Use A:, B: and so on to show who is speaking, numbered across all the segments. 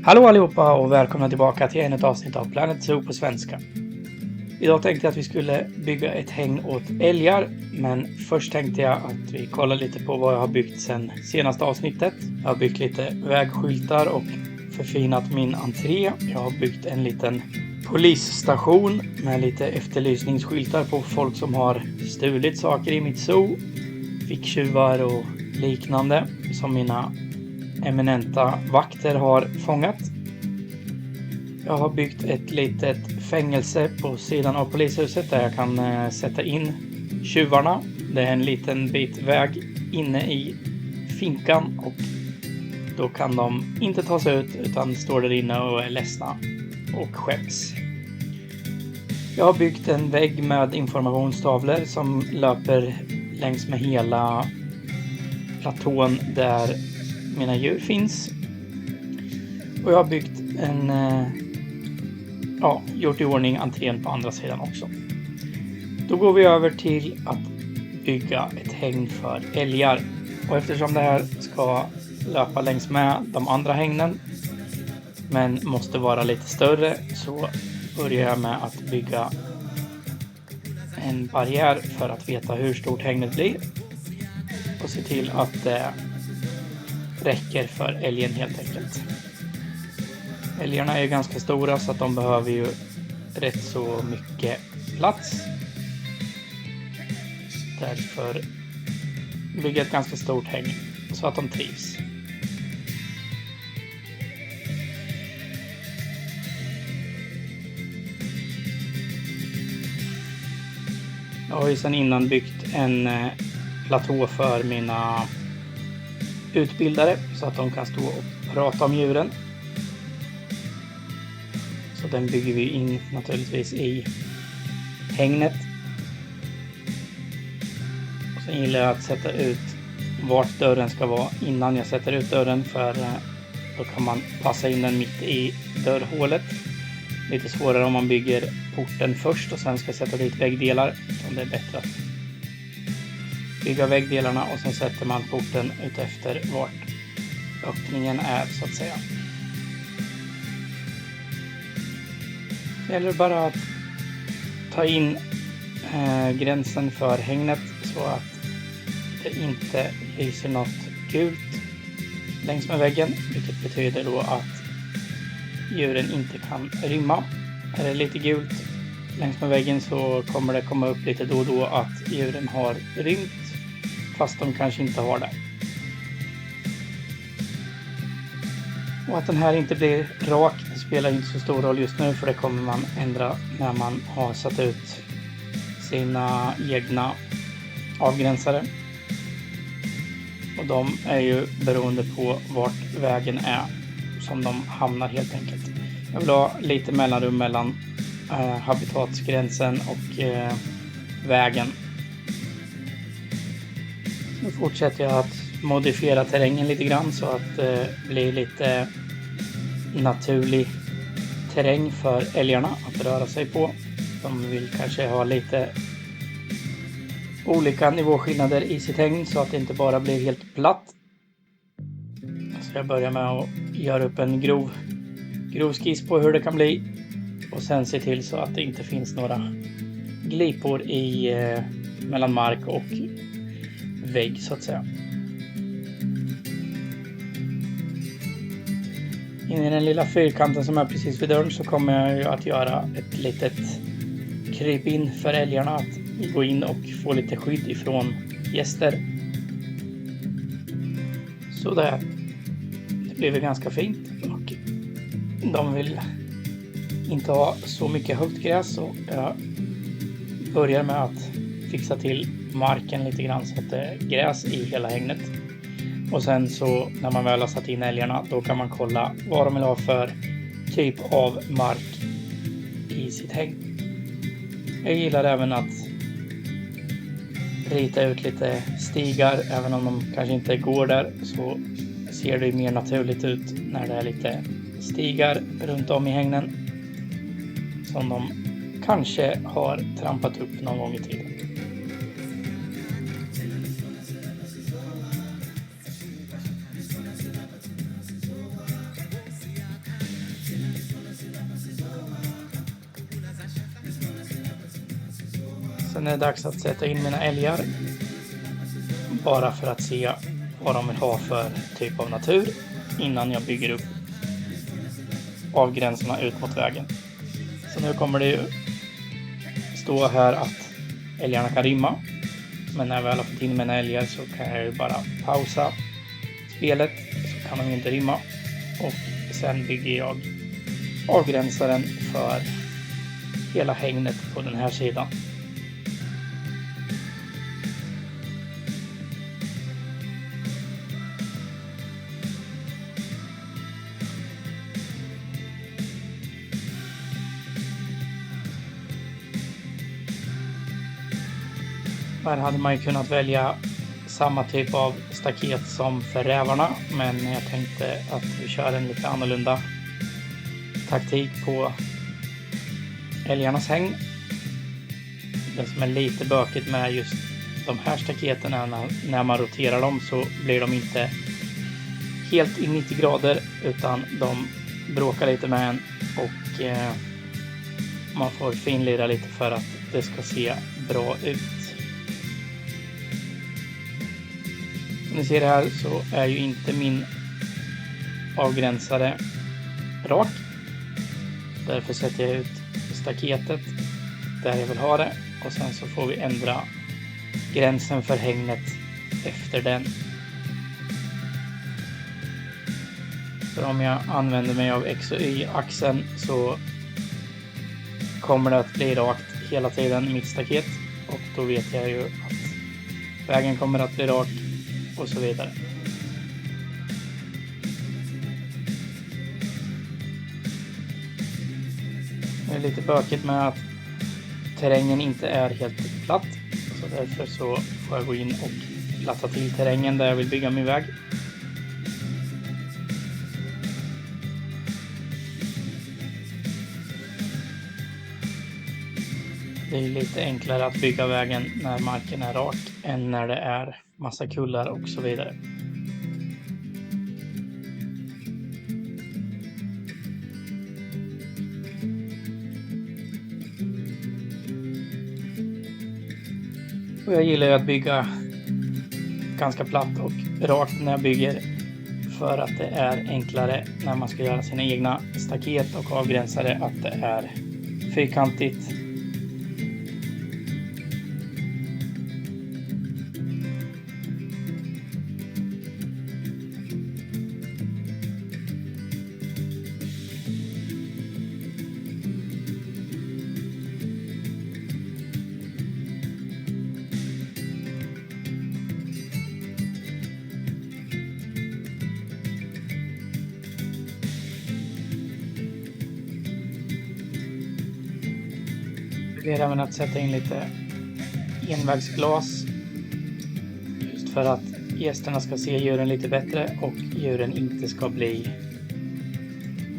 A: Hallå allihopa och välkomna tillbaka till ännu ett avsnitt av Planet Zoo på svenska. Idag tänkte jag att vi skulle bygga ett hägn åt älgar, men först tänkte jag att vi kollar lite på vad jag har byggt sedan senaste avsnittet. Jag har byggt lite vägskyltar och förfinat min entré. Jag har byggt en liten polisstation med lite efterlysningsskyltar på folk som har stulit saker i mitt zoo. Ficktjuvar och liknande som mina eminenta vakter har fångat. Jag har byggt ett litet fängelse på sidan av polishuset där jag kan sätta in tjuvarna. Det är en liten bit väg inne i finkan och då kan de inte ta sig ut utan står där inne och är ledsna och skäms. Jag har byggt en vägg med informationstavlor som löper längs med hela platån där mina djur finns. Och jag har byggt gjort i ordning entrén på andra sidan också. Då går vi över till att bygga ett hägn för älgar. Och eftersom det här ska löpa längs med de andra hägnen men måste vara lite större, så börjar jag med att bygga en barriär för att veta hur stort hägnet blir och se till att det räcker för älgen helt enkelt. Älgarna är ju ganska stora så att de behöver ju rätt så mycket plats. Därför bygga ett ganska stort hägn så att de trivs. Jag har ju sedan innan byggt en platå för mina utbildare så att de kan stå och prata om djuren. Så den bygger vi in naturligtvis i hägnet. Och sen gillar jag att sätta ut vart dörren ska vara innan jag sätter ut dörren, för då kan man passa in den mitt i dörrhålet. Lite svårare om man bygger porten först och sen ska sätta dit väggdelar. Så det är bättre att bygga väggdelarna och sen sätter man porten ut efter vart öppningen är så att säga. Det gäller bara att ta in gränsen för hägnet så att det inte lyser något gult längs med väggen, vilket betyder då att djuren inte kan rymma. Är det lite gult längs med väggen så kommer det komma upp lite då och då att djuren har rymt fast de kanske inte har det. Och att den här inte blir rak, det spelar inte så stor roll just nu, för det kommer man ändra när man har satt ut sina egna avgränsare. Och de är ju beroende på vart vägen är som de hamnar helt enkelt. Jag vill ha lite mellanrum mellan habitatsgränsen och vägen. Nu fortsätter jag att modifiera terrängen lite grann så att det blir lite naturlig terräng för älgarna att röra sig på. De vill kanske ha lite olika nivåskillnader i sitt hägn så att det inte bara blir helt platt. Så jag börjar med att göra upp en grov skiss på hur det kan bli och sen se till så att det inte finns några glipor i mellan mark och vägg så att säga. In i den lilla fyrkanten som är precis vid dörren så kommer jag ju att göra ett litet kryp in för älgarna att gå in och få lite skydd ifrån gäster. Så där. Det blir väl ganska fint och de vill inte ha så mycket högt gräs, så jag börjar med att fixa till marken lite grann så att det är gräs i hela hägnet. Och sen så när man väl har satt in älgarna, då kan man kolla vad de vill ha för typ av mark i sitt hägn. Jag gillar även att rita ut lite stigar, även om de kanske inte går där så ser det mer naturligt ut när det är lite stigar runt om i hägnen som de kanske har trampat upp någon gång i tiden. Sen är det dags att sätta in mina älgar. Bara för att se vad de vill ha för typ av natur innan jag bygger upp avgränserna ut mot vägen. Så nu kommer det ju stå här att älgarna kan rimma. Men när jag väl har fått in mina älgar så kan jag ju bara pausa spelet, så kan de inte rimma. Och sen bygger jag avgränsaren för hela hängnet på den här sidan. Här hade man ju kunnat välja samma typ av staket som för rävarna, men jag tänkte att vi kör en lite annorlunda taktik på älgarnas häng. Det som är lite bökigt med just de här staketen är när man roterar dem så blir de inte helt i 90 grader utan de bråkar lite med en och man får finlira lite för att det ska se bra ut. Som ni ser här så är ju inte min avgränsare rak. Därför sätter jag ut staketet där jag vill ha det. Och sen så får vi ändra gränsen för hängnet efter den. För om jag använder mig av X och Y-axeln så kommer det att bli rakt hela tiden mitt staket. Och då vet jag ju att vägen kommer att bli rak. Och så vidare. Det är lite bökigt med att terrängen inte är helt platt. Så därför så får jag gå in och platta till terrängen där jag vill bygga min väg. Det är lite enklare att bygga vägen när marken är rak än när det är massa kullar och så vidare. Och jag gillar ju att bygga ganska platt och rakt när jag bygger för att det är enklare när man ska göra sina egna staket och avgränsare att det är fyrkantigt. Det är även att sätta in lite envägsglas just för att gästerna ska se djuren lite bättre och djuren inte ska bli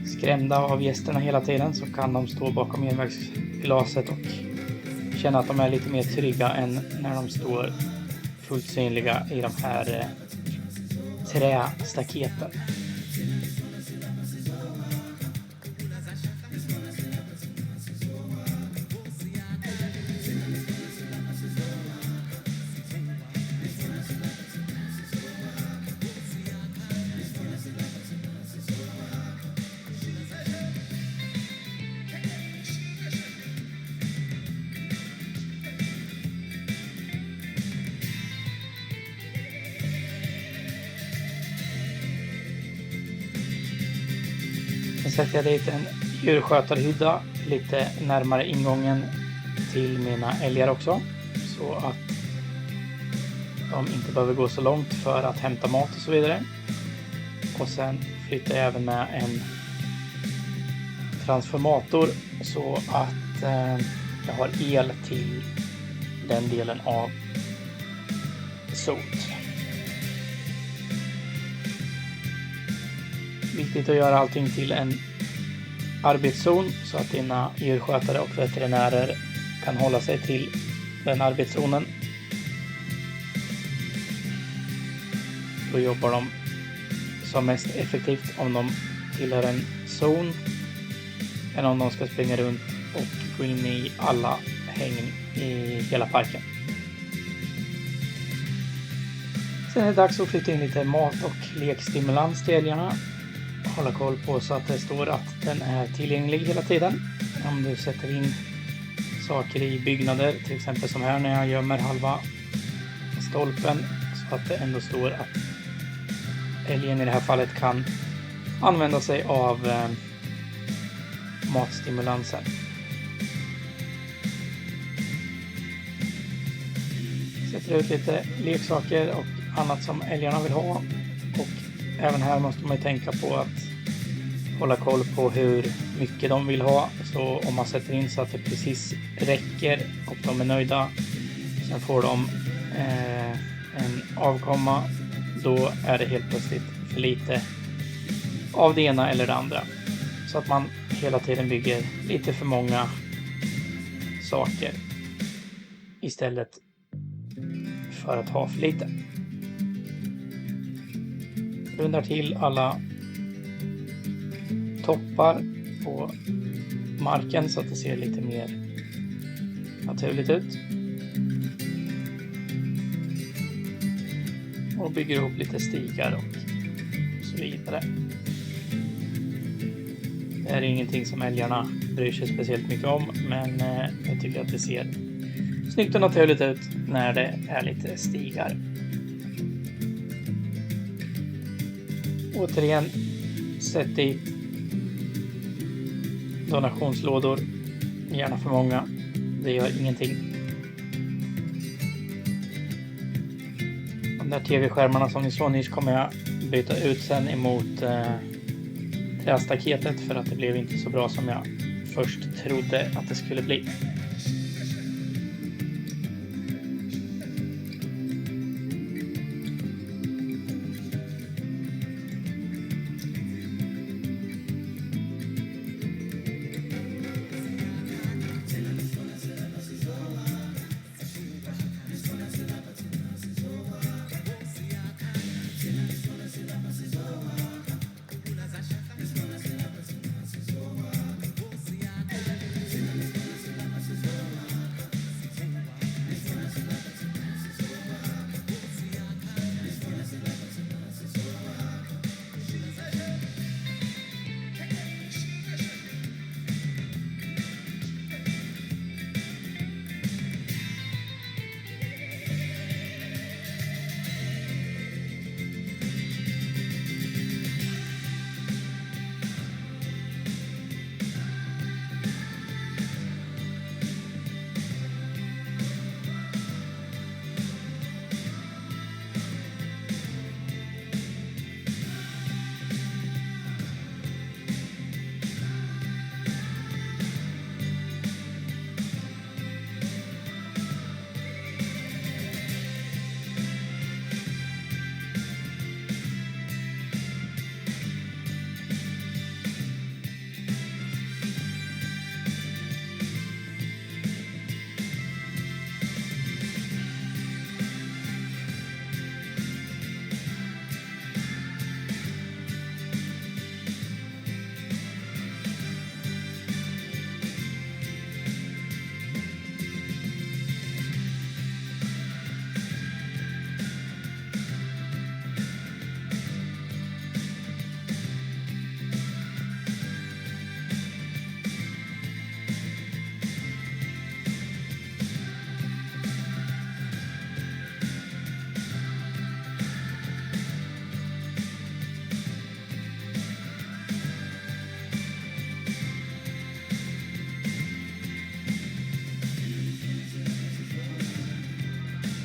A: skrämda av gästerna hela tiden, så kan de stå bakom envägsglaset och känna att de är lite mer trygga än när de står fullt synliga i de här trästaketen. Sen sätter jag dit en djurskötarhydda lite närmare ingången till mina älgar också, så att de inte behöver gå så långt för att hämta mat och så vidare. Och sen flyttar jag även med en transformator så att jag har el till den delen av sot. Viktigt att göra allting till en arbetszon så att dina djurskötare och veterinärer kan hålla sig till den arbetszonen. Då jobbar de som mest effektivt om de tillhör en zon än om de ska springa runt och gå in i alla hägn i hela parken. Sen är det dags att flytta in lite mat- och lekstimulans till älgarna. Hålla koll på så att det står att den är tillgänglig hela tiden. Om du sätter in saker i byggnader, till exempel som här när jag gömmer halva stolpen, så att det ändå står att älgen i det här fallet kan använda sig av matstimulansen. Sätter ut lite leksaker och annat som älgarna vill ha. Och även här måste man ju tänka på att hålla koll på hur mycket de vill ha. Så om man sätter in så att det precis räcker och de är nöjda, sen får de en avkomma, då är det helt plötsligt för lite av det ena eller det andra. Så att man hela tiden bygger lite för många saker istället för att ha för lite. Rundar till alla toppar på marken så att det ser lite mer naturligt ut. Och bygger ihop lite stigar och så vidare. Det här är ingenting som älgarna bryr sig speciellt mycket om, men jag tycker att det ser snyggt och naturligt ut när det är lite stigar. Återigen, sätt dit donationslådor, gärna för många, det gör ingenting. De där tv-skärmarna som ni såg nyss kommer jag byta ut sen emot trästaketet, för att det blev inte så bra som jag först trodde att det skulle bli.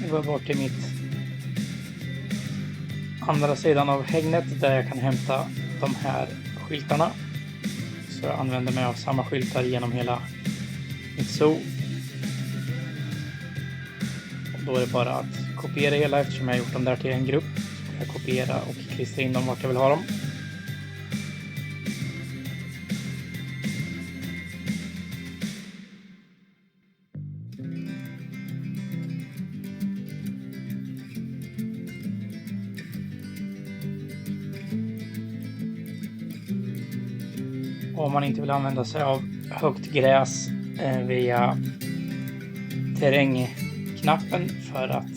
A: Nu går jag bort till mitt andra sidan av hägnet där jag kan hämta de här skyltarna. Så jag använder mig av samma skyltar genom hela mitt zoo. Och då är det bara att kopiera hela, eftersom jag har gjort dem där till en grupp. Så kan jag kopiera och klistra in dem vart jag vill ha dem. Om man inte vill använda sig av högt gräs via terrängknappen för att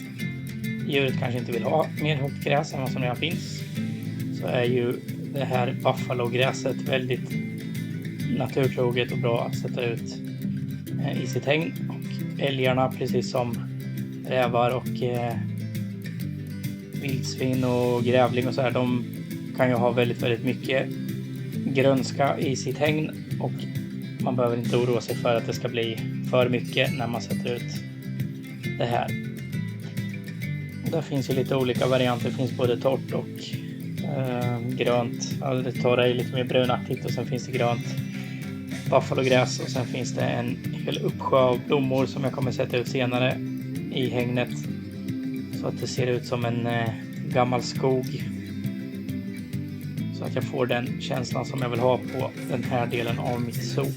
A: djuret kanske inte vill ha mer högt gräs än vad som redan finns, så är ju det här buffalogräset väldigt naturtroget och bra att sätta ut i sitt hägn. Och älgarna, precis som rävar och vildsvin och grävling och så här, de kan ju ha väldigt mycket grönska i sitt hägn, och man behöver inte oroa sig för att det ska bli för mycket när man sätter ut det här. Och där finns ju lite olika varianter. Det finns både torrt och grönt. Det torra är lite mer brunaktigt, och sen finns det grönt buffalogräs, och sen finns det en hel uppsjö av blommor som jag kommer sätta ut senare i hägnet, så att det ser ut som en gammal skog, så att jag får den känslan som jag vill ha på den här delen av mitt zoo.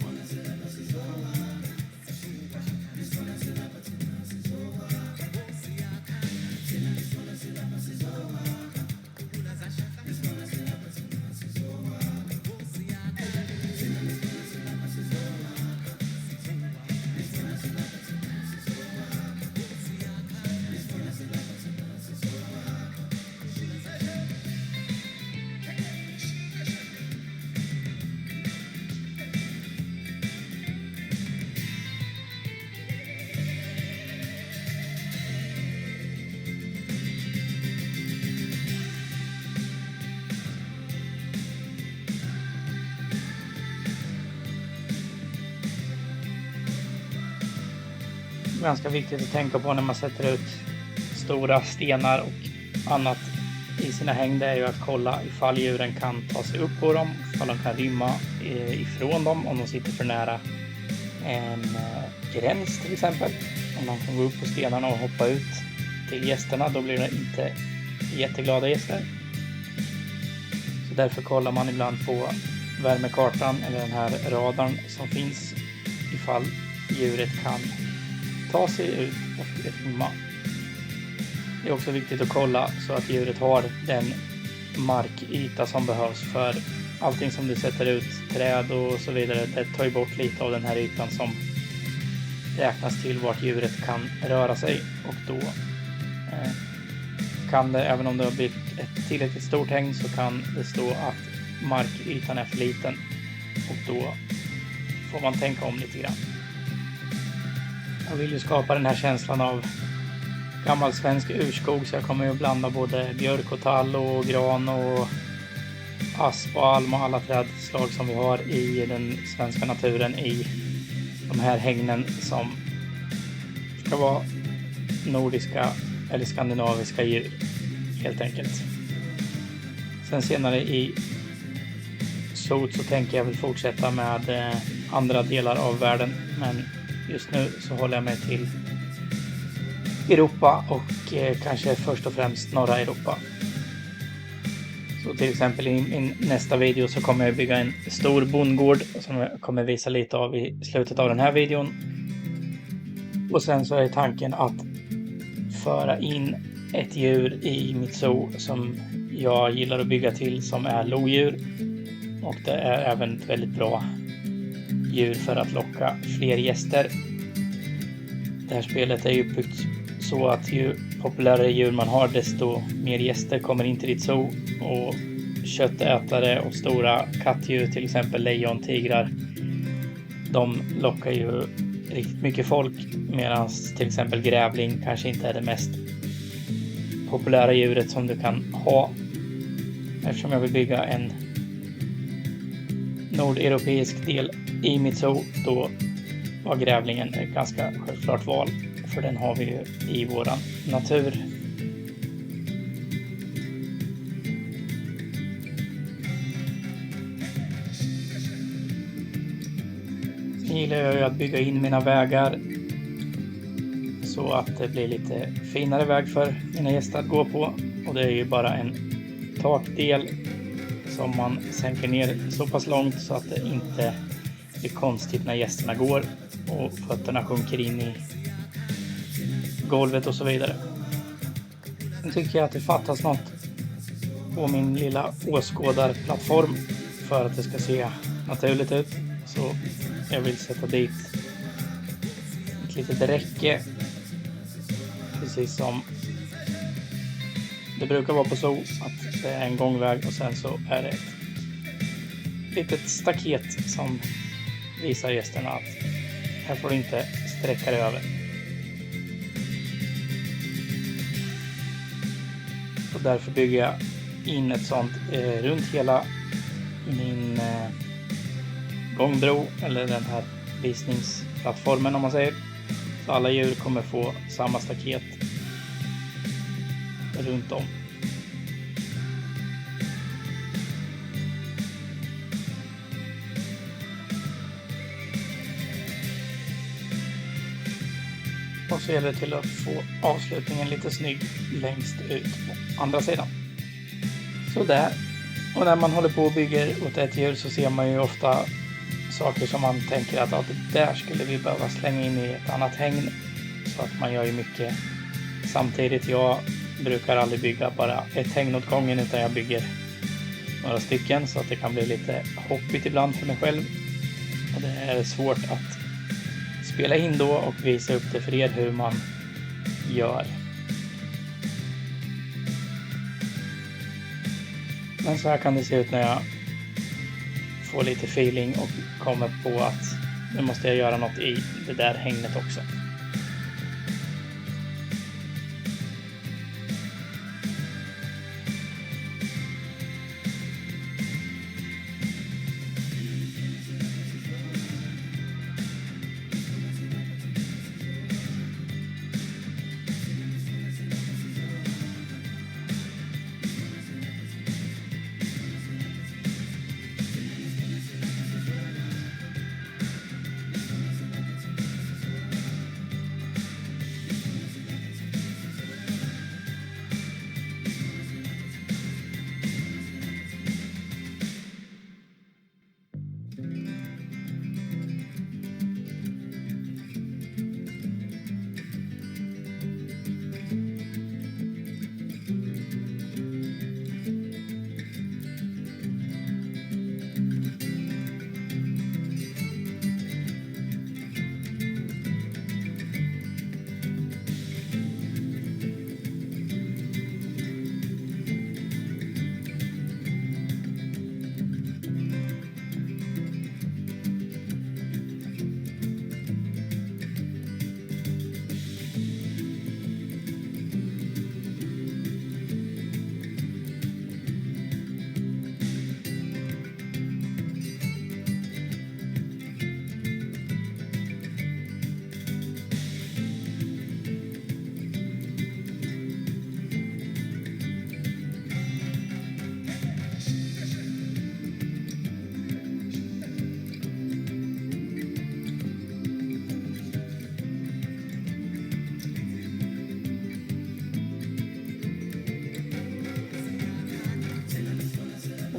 A: Ganska viktigt att tänka på när man sätter ut stora stenar och annat i sina hägn, det är ju att kolla ifall djuren kan ta sig upp på dem, ifall de kan rymma ifrån dem om de sitter för nära en gräns till exempel. Om de kan gå upp på stenarna och hoppa ut till gästerna, då blir det inte jätteglada gäster. Så därför kollar man ibland på värmekartan eller den här radarn som finns ifall djuret kan ta sig ut och rymma. Det är också viktigt att kolla så att djuret har den markyta som behövs, för allting som du sätter ut, träd och så vidare, det tar ju bort lite av den här ytan som räknas till vart djuret kan röra sig, och då kan det, även om det har byggt ett tillräckligt stort hägn, så kan det stå att markytan är för liten, och då får man tänka om lite grann. Jag vill ju skapa den här känslan av gammal svensk urskog, så jag kommer ju blanda både björk och tall och gran och asp och alm och alla trädslag som vi har i den svenska naturen i de här hägnen som ska vara nordiska eller skandinaviska djur helt enkelt. Sen senare i zoot så tänker jag väl fortsätta med andra delar av världen, men just nu så håller jag mig till Europa och kanske först och främst norra Europa. Så till exempel i min nästa video så kommer jag bygga en stor bondgård som jag kommer visa lite av i slutet av den här videon. Och sen så är tanken att föra in ett djur i mitt zoo som jag gillar att bygga till, som är lodjur. Och det är även ett väldigt bra djur för att locka fler gäster. Det här spelet är ju uppbyggt så att ju populärare djur man har, desto mer gäster kommer in till ditt zoo. Och köttätare och stora kattdjur, till exempel lejon, tigrar, de lockar ju riktigt mycket folk, medan till exempel grävling kanske inte är det mest populära djuret som du kan ha. Eftersom jag vill bygga en nordeuropeisk del i mitt zoo, då var grävlingen ett ganska självklart val, för den har vi ju i våran natur. Sen gillar jag ju att bygga in mina vägar så att det blir lite finare väg för mina gäster att gå på, och det är ju bara en takdel som man sänker ner så pass långt så att det inte blir konstigt när gästerna går och fötterna sjunker in i golvet och så vidare. Sen tycker jag att det fattas något på min lilla åskådarplattform för att det ska se naturligt ut, så jag vill sätta dit ett ett litet räcke. Precis som det brukar vara på zoo, att det är en gångväg och sen så är det ett litet staket som visar gästerna att här får du inte sträcka dig över. Och därför bygger jag in ett sånt runt hela min gångbro, eller den här visningsplattformen om man säger. Så alla djur kommer få samma staket runt om. Och så gäller det till att få avslutningen lite snygg längst ut på andra sidan. Så där. Och när man håller på och bygger åt ett djur så ser man ju ofta saker som man tänker att det där skulle vi behöva slänga in i ett annat hägn. Så att man gör ju mycket samtidigt. Jag brukar aldrig bygga bara ett hägn åt gången, utan jag bygger några stycken så att det kan bli lite hoppigt ibland för mig själv. Och det är svårt att spela in då och visa upp det för er hur man gör. Men så här kan det se ut när jag får lite feeling och kommer på att nu måste jag göra något i det där hängnet också.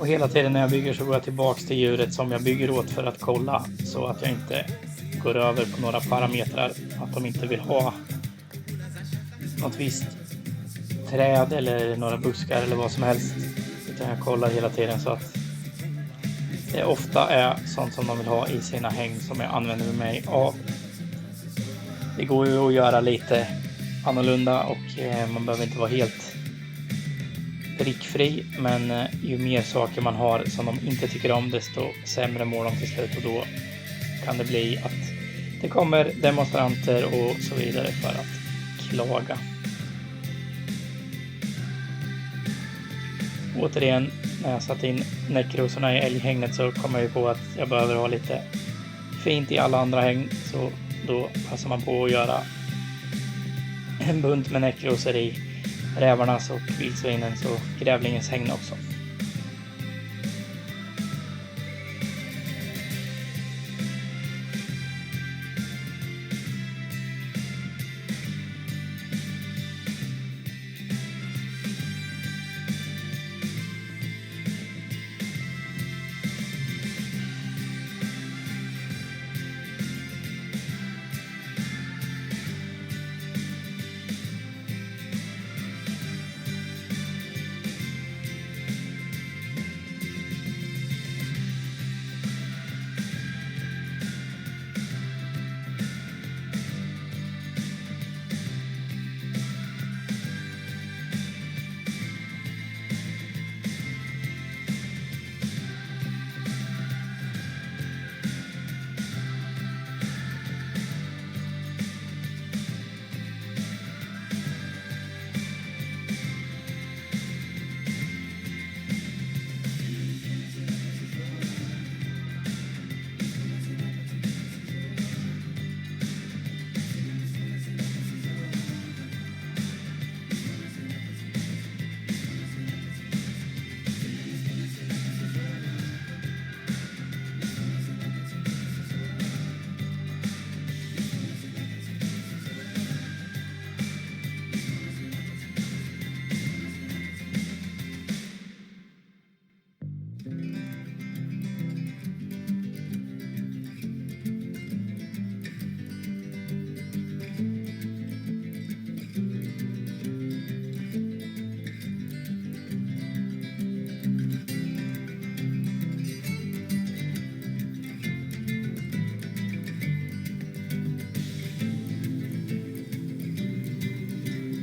A: Och hela tiden när jag bygger så går jag tillbaks till djuret som jag bygger åt för att kolla så att jag inte går över på några parametrar. Att de inte vill ha något visst träd eller några buskar eller vad som helst. Utan jag kollar hela tiden så att det ofta är sånt som de vill ha i sina hägn som jag använder mig av. Det går ju att göra lite annorlunda och man behöver inte vara helt prickfri, men ju mer saker man har som de inte tycker om, desto sämre mår de till slut, och då kan det bli att det kommer demonstranter och så vidare för att klaga. Återigen, när jag satt in näckrosorna i älghängnet så kom jag ju på att jag behöver ha lite fint i alla andra hägn, så då passar man på att göra en bunt med näckrosor i rävarnas och vildsvinens och grävlingens hägn också.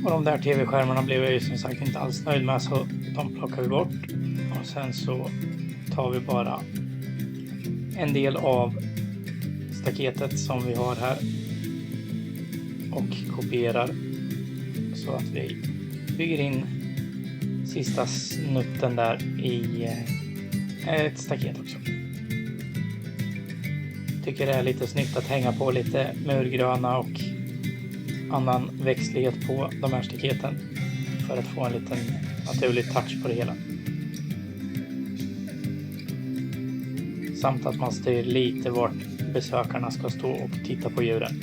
A: Och de där tv-skärmarna blev jag ju som sagt inte alls nöjd med, så de plockar vi bort. Och sen så tar vi bara en del av staketet som vi har här och kopierar så att vi bygger in sista snutten där i ett staket också. Tycker det är lite snyggt att hänga på lite murgröna och annan växtlighet på de här staketen för att få en liten naturlig touch på det hela. Samt att man styr lite vart besökarna ska stå och titta på djuren.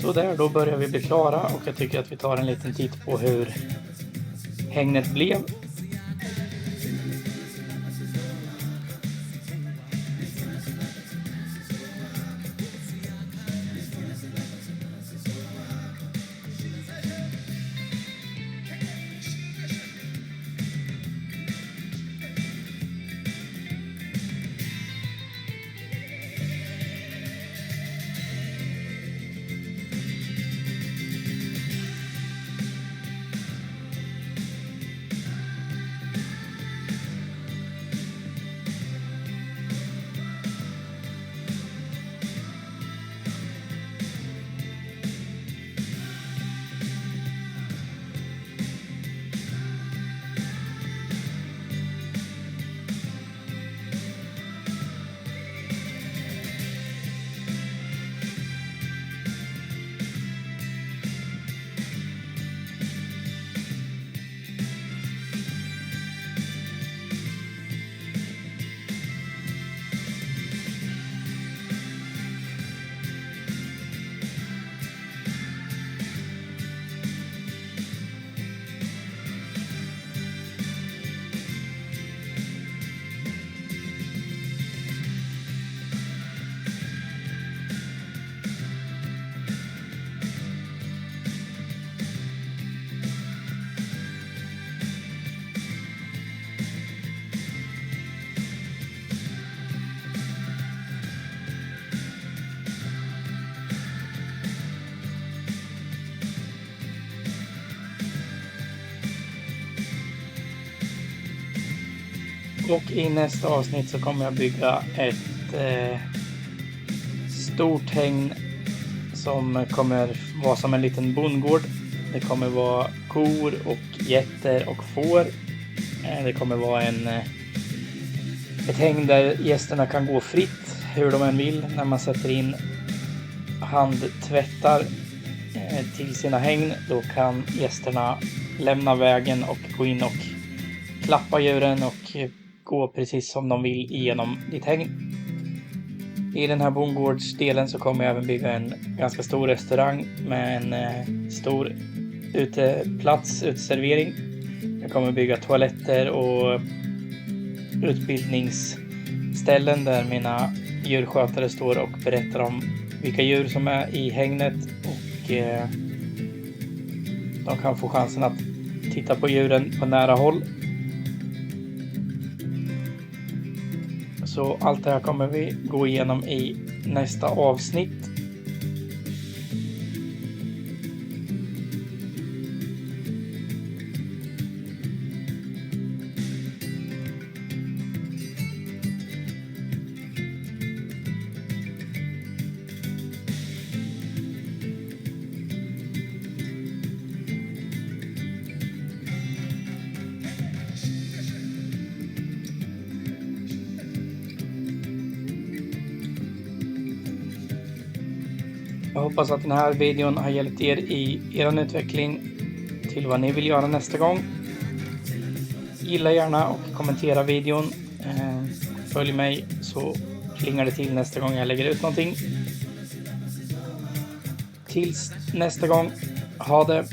A: Så där, då börjar vi bli klara och jag tycker att vi tar en liten titt på hur hängnet blev. Och i nästa avsnitt så kommer jag bygga ett stort hägn som kommer vara som en liten bondgård. Det kommer vara kor och getter och får. Det kommer vara ett hägn där gästerna kan gå fritt hur de än vill när man sätter in handtvättar till sina hägn. Då kan gästerna lämna vägen och gå in och klappa djuren och gå precis som de vill igenom ditt hägn. I den här bondgårdsdelen så kommer jag även bygga en ganska stor restaurang med en stor uteservering. Jag kommer bygga toaletter och utbildningsställen där mina djurskötare står och berättar om vilka djur som är i hägnet och de kan få chansen att titta på djuren på nära håll. Så allt det här kommer vi gå igenom i nästa avsnitt. Jag hoppas att den här videon har hjälpt er i er utveckling till vad ni vill göra nästa gång. Gilla gärna och kommentera videon. Följ mig så plingar det till nästa gång jag lägger ut någonting. Tills nästa gång, ha det!